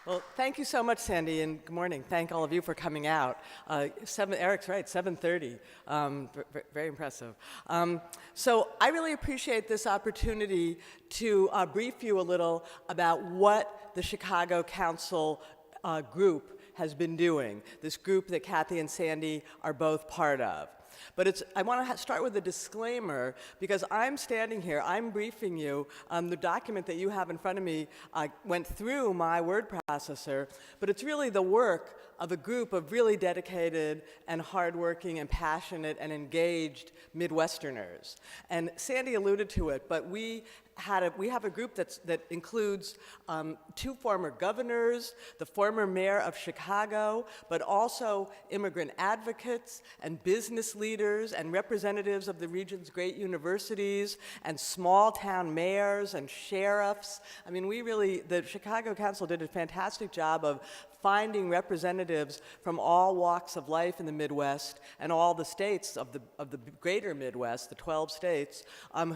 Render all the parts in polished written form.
Well, thank you so much, Sandy, and good morning. Thank all of you for coming out. Eric's right, 7:30. Very impressive. So I really appreciate this opportunity to brief you a little about what the Chicago Council group has been doing, this group that Kathy and Sandy are both part of. But I want to start with a disclaimer, because I'm standing here, I'm briefing you. The document that you have in front of me went through my word processor, but it's really the work of a group of really dedicated and hardworking and passionate and engaged Midwesterners. And Sandy alluded to it, but we have a group that includes 2 former governors, the former mayor of Chicago, but also immigrant advocates and business leaders and representatives of the region's great universities and small town mayors and sheriffs. I mean, the Chicago Council did a fantastic job of finding representatives from all walks of life in the Midwest and all the states of the greater Midwest, the 12 states,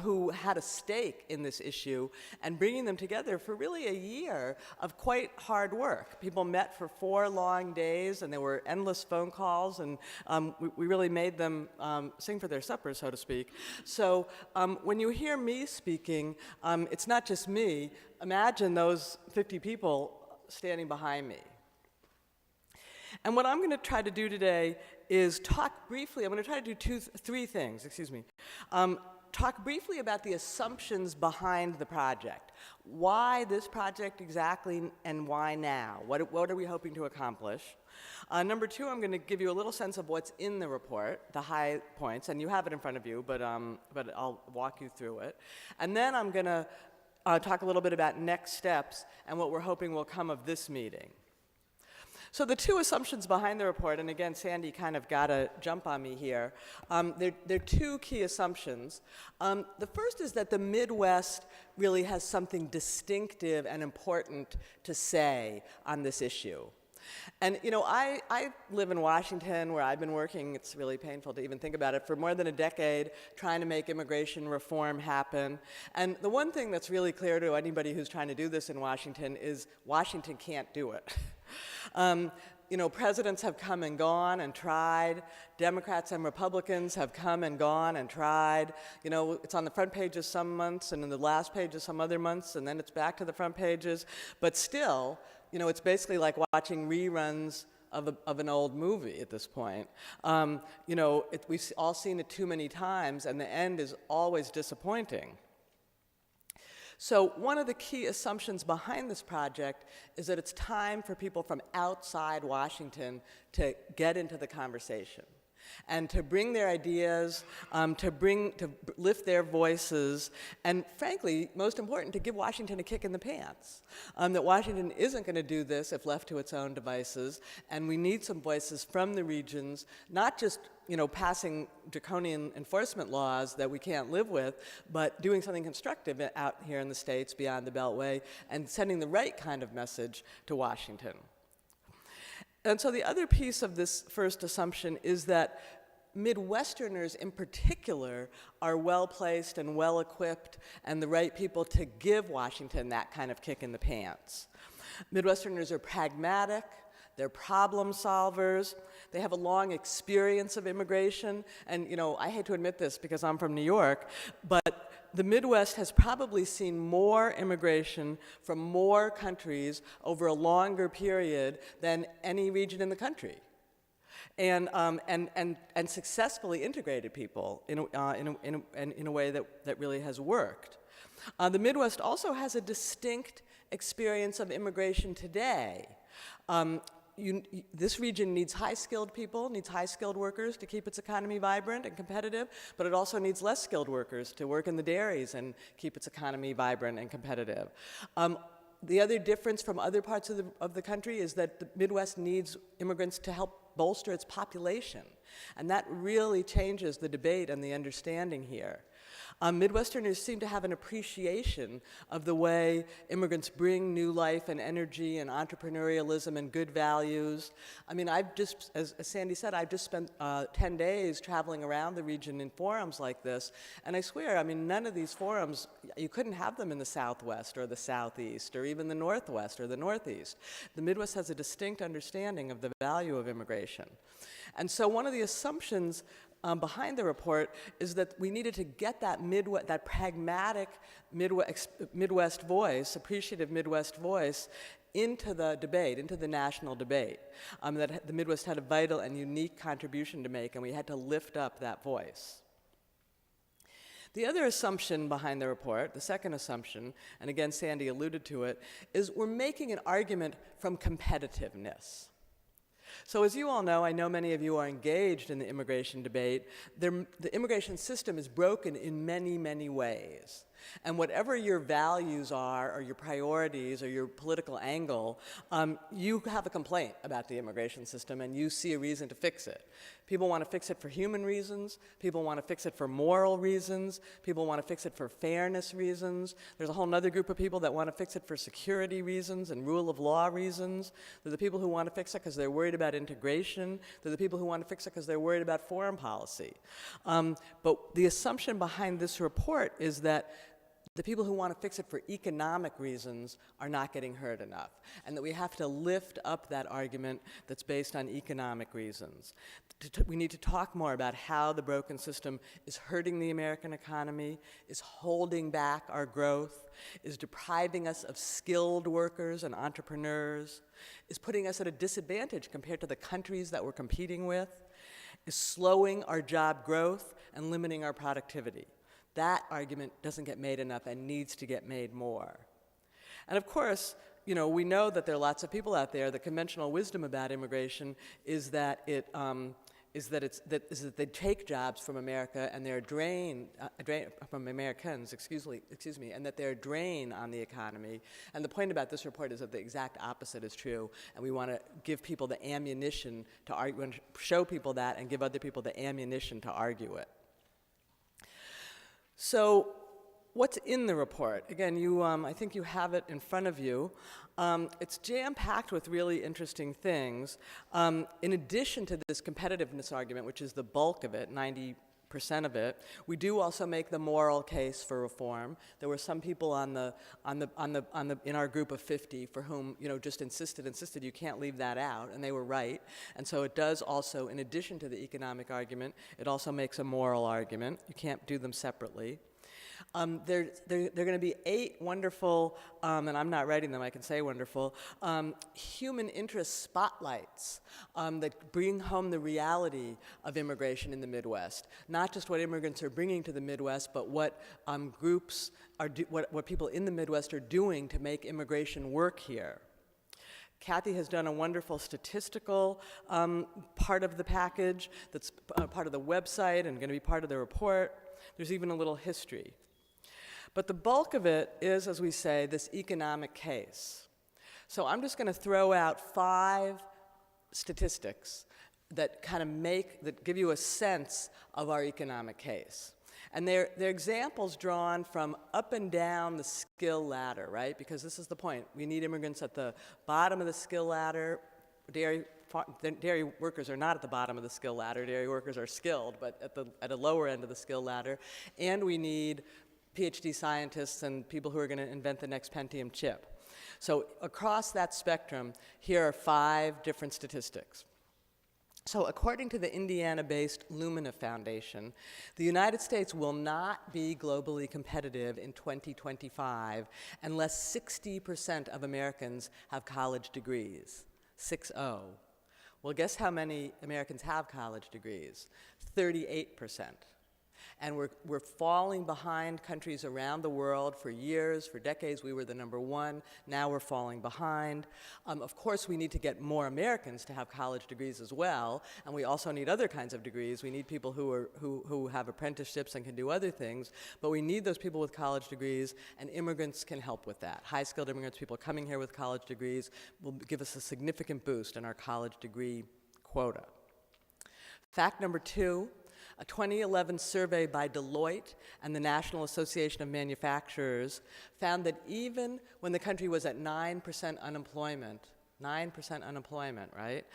who had a stake in this issue, and bringing them together for really a year of quite hard work. People met for 4 long days, and there were endless phone calls, and we really made them sing for their supper, so to speak. So when you hear me speaking, it's not just me. Imagine those 50 people standing behind me. And what I'm going to try to do today is talk briefly. I'm going to try to do 3 things, talk briefly about the assumptions behind the project. Why this project exactly, and why now? What are we hoping to accomplish? Number 2, I'm going to give you a little sense of what's in the report, the high points, and you have it in front of you, but I'll walk you through it. And then I'm going to talk a little bit about next steps and what we're hoping will come of this meeting. So the 2 assumptions behind the report, and again, Sandy kind of got a jump on me here. There are 2 key assumptions. The first is that the Midwest really has something distinctive and important to say on this issue. And I live in Washington, where I've been working, it's really painful to even think about it, for more than a decade, trying to make immigration reform happen. And the one thing that's really clear to anybody who's trying to do this in Washington is Washington can't do it. Presidents have come and gone and tried. Democrats and Republicans have come and gone and tried. It's on the front pages some months, and in the last pages some other months, and then it's back to the front pages. But still, it's basically like watching reruns of an old movie at this point. We've all seen it too many times, and the end is always disappointing. So one of the key assumptions behind this project is that it's time for people from outside Washington to get into the conversation and to bring their ideas, to lift their voices, and frankly, most important, to give Washington a kick in the pants. That Washington isn't going to do this if left to its own devices, and we need some voices from the regions, not just passing draconian enforcement laws that we can't live with, but doing something constructive out here in the States beyond the Beltway and sending the right kind of message to Washington. And so the other piece of this first assumption is that Midwesterners in particular are well-placed and well-equipped and the right people to give Washington that kind of kick in the pants. Midwesterners are pragmatic, they're problem solvers, they have a long experience of immigration, and I hate to admit this because I'm from New York, but the Midwest has probably seen more immigration from more countries over a longer period than any region in the country, and successfully integrated people in a way that really has worked. The Midwest also has a distinct experience of immigration today. This region needs high-skilled people, needs high-skilled workers to keep its economy vibrant and competitive, but it also needs less skilled workers to work in the dairies and keep its economy vibrant and competitive. The other difference from other parts of the country is that the Midwest needs immigrants to help bolster its population, and that really changes the debate and the understanding here. Midwesterners seem to have an appreciation of the way immigrants bring new life and energy and entrepreneurialism and good values. I mean, I've just, as Sandy said, I've just spent 10 days traveling around the region in forums like this, and I swear, I mean, none of these forums, you couldn't have them in the Southwest or the Southeast or even the Northwest or the Northeast. The Midwest has a distinct understanding of the value of immigration. And so one of the assumptions behind the report is that we needed to get that pragmatic Midwest voice, appreciative Midwest voice, into the debate, into the national debate, that the Midwest had a vital and unique contribution to make, and we had to lift up that voice. The other assumption behind the report, the second assumption, and again Sandy alluded to it, is we're making an argument from competitiveness. So as you all know, I know many of you are engaged in the immigration debate, the immigration system is broken in many, many ways. And whatever your values are, or your priorities, or your political angle, you have a complaint about the immigration system and you see a reason to fix it. People want to fix it for human reasons, people want to fix it for moral reasons, people want to fix it for fairness reasons. There's a whole other group of people that want to fix it for security reasons and rule of law reasons. There are the people who want to fix it because they're worried about integration. There are the people who want to fix it because they're worried about foreign policy. But the assumption behind this report is that the people who want to fix it for economic reasons are not getting heard enough, and that we have to lift up that argument that's based on economic reasons. We need to talk more about how the broken system is hurting the American economy, is holding back our growth, is depriving us of skilled workers and entrepreneurs, is putting us at a disadvantage compared to the countries that we're competing with, is slowing our job growth and limiting our productivity. That argument doesn't get made enough and needs to get made more. And of course, you know, we know that there are lots of people out there. The conventional wisdom about immigration is that they take jobs from America and they're from Americans, excuse me, and that they're a drain on the economy. And the point about this report is that the exact opposite is true, and we want to give people the ammunition to argue, we want to show people that and give other people the ammunition to argue it. So what's in the report? Again, I think you have it in front of you. It's jam-packed with really interesting things. In addition to this competitiveness argument, which is the bulk of it, 90% of it, we do also make the moral case for reform. There were some people in our group of 50 for whom, you know, just insisted you can't leave that out, and they were right. And so it does also, in addition to the economic argument, it also makes a moral argument. You can't do them separately. There are going to be 8 wonderful, and I'm not writing them, I can say wonderful, human interest spotlights that bring home the reality of immigration in the Midwest. Not just what immigrants are bringing to the Midwest, but what groups what people in the Midwest are doing to make immigration work here. Kathy has done a wonderful statistical part of the package that's part of the website and going to be part of the report. There's even a little history. But the bulk of it is, as we say, this economic case. So I'm just going to throw out 5 statistics that kind of give you a sense of our economic case. And they're examples drawn from up and down the skill ladder, right? Because this is the point. We need immigrants at the bottom of the skill ladder. Dairy workers are not at the bottom of the skill ladder. Dairy workers are skilled, but at a lower end of the skill ladder. And we need PhD scientists and people who are going to invent the next Pentium chip. So across that spectrum, here are 5 different statistics. So according to the Indiana-based Lumina Foundation, the United States will not be globally competitive in 2025 unless 60% of Americans have college degrees. 60. Well, guess how many Americans have college degrees? 38%. And we're falling behind countries around the world for years, for decades. We were the #1. Now we're falling behind. Of course, we need to get more Americans to have college degrees as well, and we also need other kinds of degrees. We need people who have apprenticeships and can do other things, but we need those people with college degrees, and immigrants can help with that. High-skilled immigrants, people coming here with college degrees, will give us a significant boost in our college degree quota. Fact number 2. A 2011 survey by Deloitte and the National Association of Manufacturers found that even when the country was at 9% unemployment, 9% unemployment, right?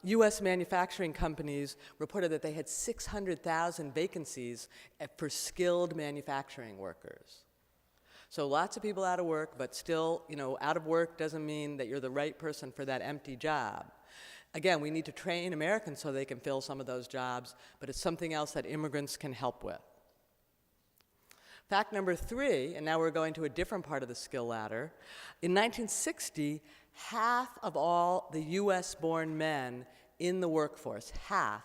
US manufacturing companies reported that they had 600,000 vacancies for skilled manufacturing workers. So lots of people out of work, but still, out of work doesn't mean that you're the right person for that empty job. Again, we need to train Americans so they can fill some of those jobs, but it's something else that immigrants can help with. Fact number 3, and now we're going to a different part of the skill ladder. In 1960, half of all the US-born men in the workforce, half,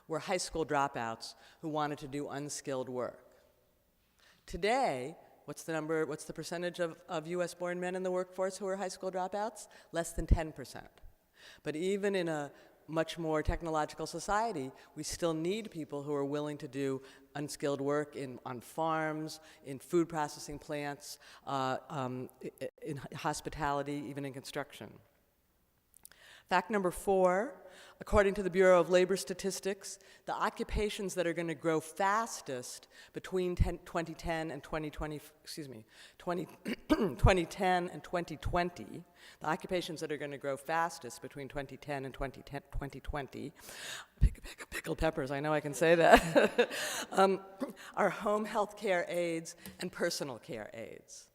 were high school dropouts who wanted to do unskilled work. Today, what's the percentage of US-born men in the workforce who are high school dropouts? Less than 10%. But even in a much more technological society, we still need people who are willing to do unskilled work on farms, in food processing plants, in hospitality, even in construction. Fact number 4, according to the Bureau of Labor Statistics, the occupations that are going to grow fastest between 2010 and 2020, 2010 and 2020, the occupations that are going to grow fastest between 2010 and 2020, pickled peppers, I know I can say that, are home health care aides and personal care aides.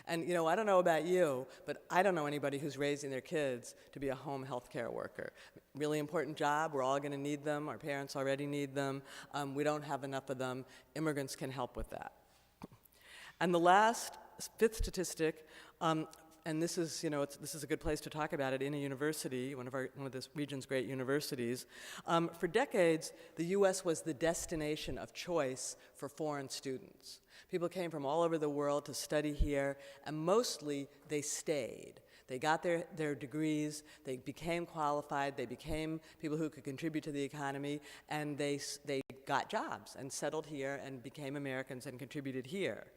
And I don't know about you, but I don't know anybody who's raising their kids to be a home health care worker. Really important job. We're all going to need them. Our parents already need them. We don't have enough of them. Immigrants can help with that. And the last, 5th statistic, and this is, this is a good place to talk about it in a university, one of this region's great universities. For decades, the U.S. was the destination of choice for foreign students. People came from all over the world to study here, and mostly they stayed. They got their degrees, they became qualified, they became people who could contribute to the economy, and they got jobs and settled here and became Americans and contributed here.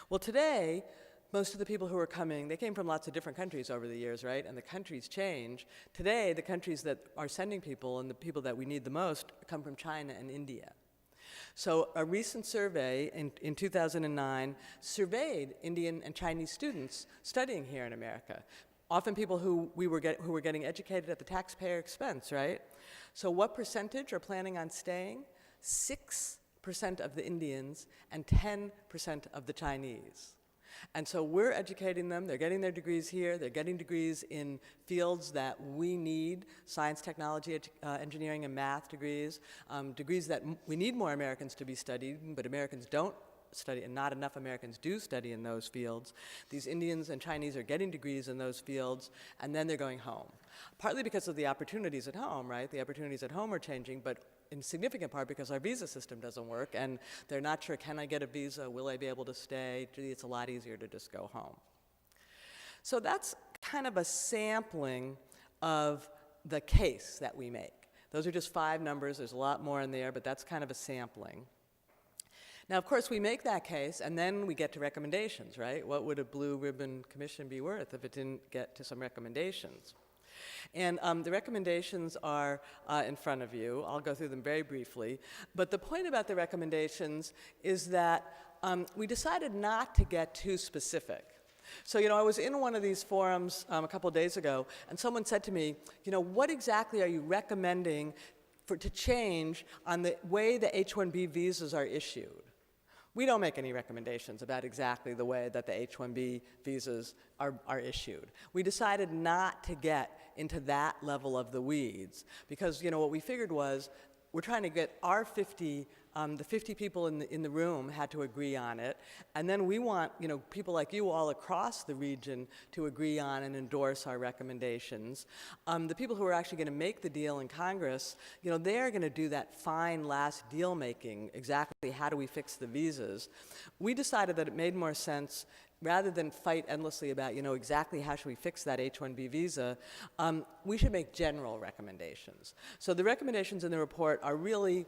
Well, today, most of the people who are coming, they came from lots of different countries over the years, right? And the countries change. Today, the countries that are sending people and the people that we need the most come from China and India. So a recent survey in 2009 surveyed Indian and Chinese students studying here in America. Often people who were getting educated at the taxpayer expense, right? So what percentage are planning on staying? 6% of the Indians and 10% of the Chinese. And so we're educating them. They're getting their degrees here. They're getting degrees in fields that we need, science, technology, engineering, and math degrees, degrees that we need more Americans to be studying, but Americans don't study, and not enough Americans do study in those fields. These Indians and Chinese are getting degrees in those fields, and then they're going home. Partly because of the opportunities at home, right? The opportunities at home are changing, but in significant part because our visa system doesn't work, and they're not sure, can I get a visa? Will I be able to stay? Gee, it's a lot easier to just go home. So that's kind of a sampling of the case that we make. Those are just 5 numbers. There's a lot more in there, but that's kind of a sampling. Now, of course, we make that case, and then we get to recommendations, right? What would a blue ribbon commission be worth if it didn't get to some recommendations? And the recommendations are in front of you. I'll go through them very briefly. But the point about the recommendations is that we decided not to get too specific. So, I was in one of these forums a couple days ago, and someone said to me, what exactly are you recommending to change on the way the H-1B visas are issued? We don't make any recommendations about exactly the way that the H-1B visas are issued. We decided not to get into that level of the weeds because, what we figured was we're trying to get our 50, the 50 people in the room had to agree on it, and then we want, people like you all across the region to agree on and endorse our recommendations. The people who are actually going to make the deal in Congress, they're going to do that fine last deal making, exactly how do we fix the visas. We decided that it made more sense rather than fight endlessly about, exactly how should we fix that H-1B visa, we should make general recommendations. So the recommendations in the report are really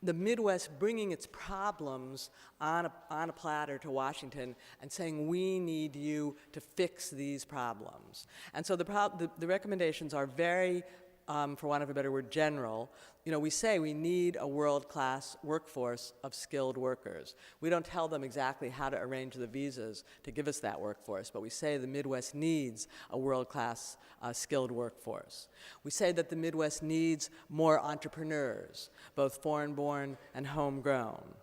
the Midwest bringing its problems on a platter to Washington and saying, we need you to fix these problems. And so the recommendations are very for want of a better word, general, we say we need a world-class workforce of skilled workers. We don't tell them exactly how to arrange the visas to give us that workforce, but we say the Midwest needs a world-class skilled workforce. We say that the Midwest needs more entrepreneurs, both foreign-born and homegrown.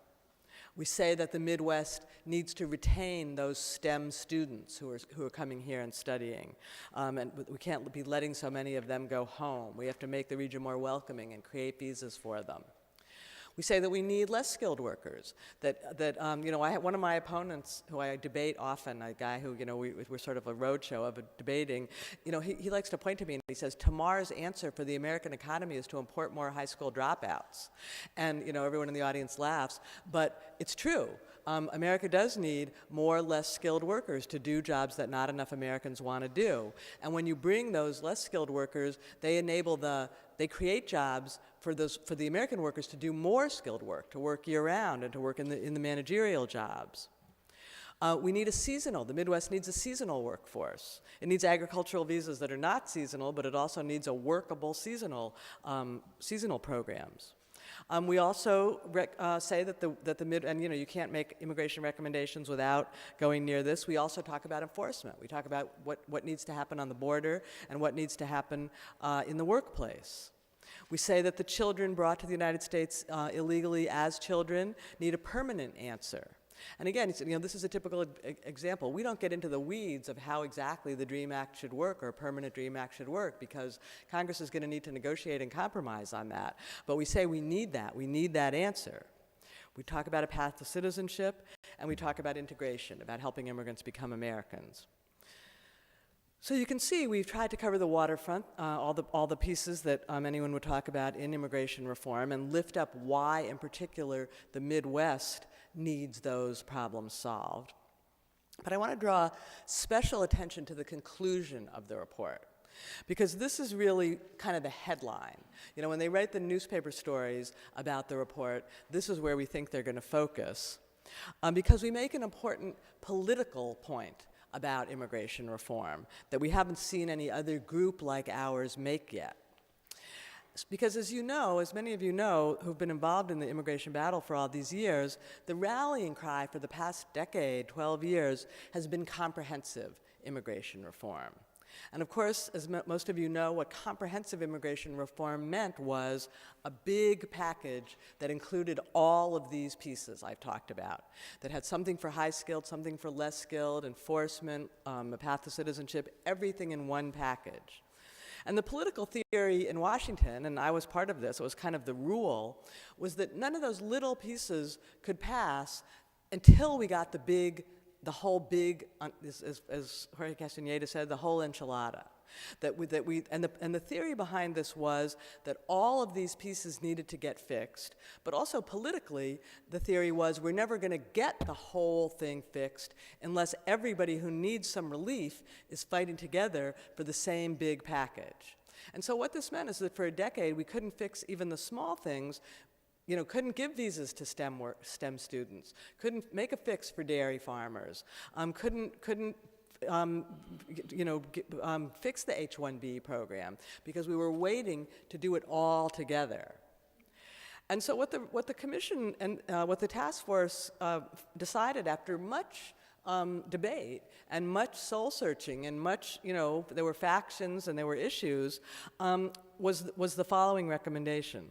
We say that the Midwest needs to retain those STEM students who are coming here and studying. And we can't be letting so many of them go home. We have to make the region more welcoming and create visas for them. We say that we need less skilled workers. One of my opponents, who I debate often, a guy who, we're sort of a roadshow of debating, he likes to point to me and he says, Tamar's answer for the American economy is to import more high school dropouts. And, everyone in the audience laughs, but it's true. America does need more less skilled workers to do jobs that not enough Americans want to do. And when you bring those less skilled workers, they create jobs for the American workers to do more skilled work, to work year-round and to work in the managerial jobs. We need the Midwest needs a seasonal workforce. It needs agricultural visas that are not seasonal, but it also needs a workable seasonal programs. We also say that you can't make immigration recommendations without going near this. We also talk about enforcement. We talk about what needs to happen on the border and what needs to happen in the workplace. We say that the children brought to the United States illegally as children need a permanent answer. And again, this is a typical example. We don't get into the weeds of how exactly the DREAM Act should work or a permanent DREAM Act should work because Congress is going to need to negotiate and compromise on that. But we say we need that. We need that answer. We talk about a path to citizenship, and we talk about integration, about helping immigrants become Americans. So you can see we've tried to cover the waterfront, all the pieces that anyone would talk about in immigration reform, and lift up why, in particular, the Midwest needs those problems solved. But I want to draw special attention to the conclusion of the report, because this is really kind of the headline. When they write the newspaper stories about the report, this is where we think they're going to focus, because we make an important political point about immigration reform that we haven't seen any other group like ours make yet. Because as many of you know who've been involved in the immigration battle for all these years, the rallying cry for the past decade, 12 years, has been comprehensive immigration reform. And of course, as most of you know, what comprehensive immigration reform meant was a big package that included all of these pieces I've talked about, that had something for high-skilled, something for less skilled, enforcement, a path to citizenship, everything in one package. And the political theory in Washington, and I was part of this, it was kind of the rule, was that none of those little pieces could pass until we got the whole big, as Jorge Castaneda said, the whole enchilada. And the theory behind this was that all of these pieces needed to get fixed, but also politically, the theory was we're never going to get the whole thing fixed unless everybody who needs some relief is fighting together for the same big package. And so what this meant is that for a decade, we couldn't fix even the small things. Couldn't give visas to STEM students, couldn't make a fix for dairy farmers, couldn't fix the H-1B program because we were waiting to do it all together. And so what the commission and what the task force decided after much debate and much soul searching and much, there were factions and there were issues, was the following recommendation.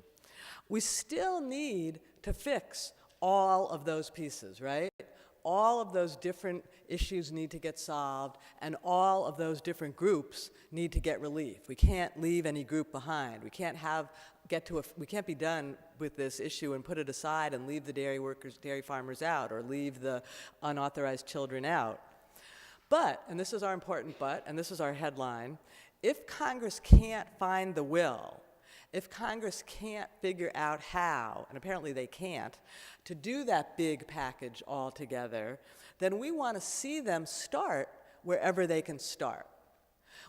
We still need to fix all of those pieces, right? All of those different issues need to get solved, and all of those different groups need to get relief. We can't leave any group behind. We can't we can't be done with this issue and put it aside and leave the dairy farmers out, or leave the unauthorized children out. But, and this is our important but, and this is our headline, if Congress can't find the will, if Congress can't figure out how, and apparently they can't, to do that big package all together, then we want to see them start wherever they can start.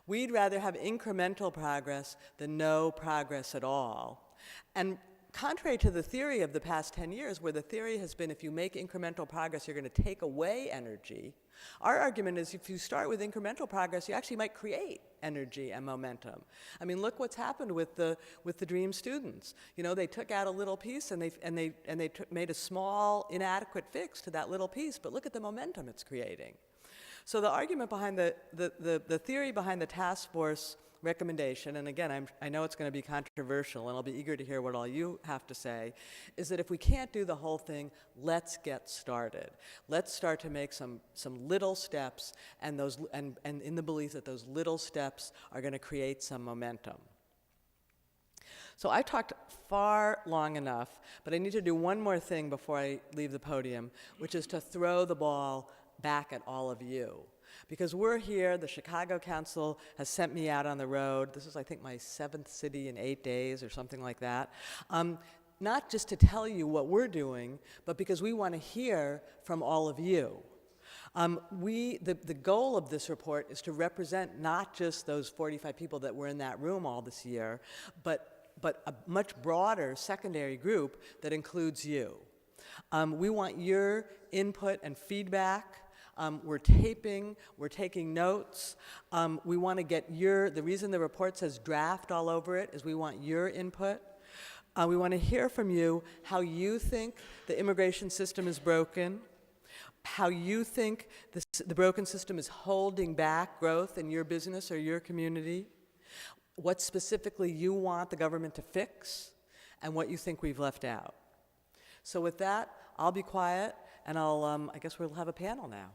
We'd rather have incremental progress than no progress at all. And contrary to the theory of the past 10 years, where the theory has been if you make incremental progress, you're going to take away energy, Our argument is if you start with incremental progress, you actually might create energy and momentum. I mean, look what's happened with the DREAM students. You know, they took out a little piece and they made a small, inadequate fix to that little piece, but look at the momentum it's creating. So the argument behind the theory behind the task force recommendation, and again, I know it's going to be controversial, and I'll be eager to hear what all you have to say, is that if we can't do the whole thing, let's get started. Let's start to make some little steps, and in the belief that those little steps are going to create some momentum. So I talked far long enough, but I need to do one more thing before I leave the podium, which is to throw the ball back at all of you. Because we're here, the Chicago Council has sent me out on the road. This is, I think, my 7th city in 8 days or something like that. Not just to tell you what we're doing, but because we want to hear from all of you. The goal of this report is to represent not just those 45 people that were in that room all this year, but a much broader secondary group that includes you. We want your input and feedback. We're taping, we're taking notes. We want to get the reason the report says draft all over it is we want your input. We want to hear from you how you think the immigration system is broken, how you think the broken system is holding back growth in your business or your community, what specifically you want the government to fix, and what you think we've left out. So with that, I'll be quiet, and I guess we'll have a panel now.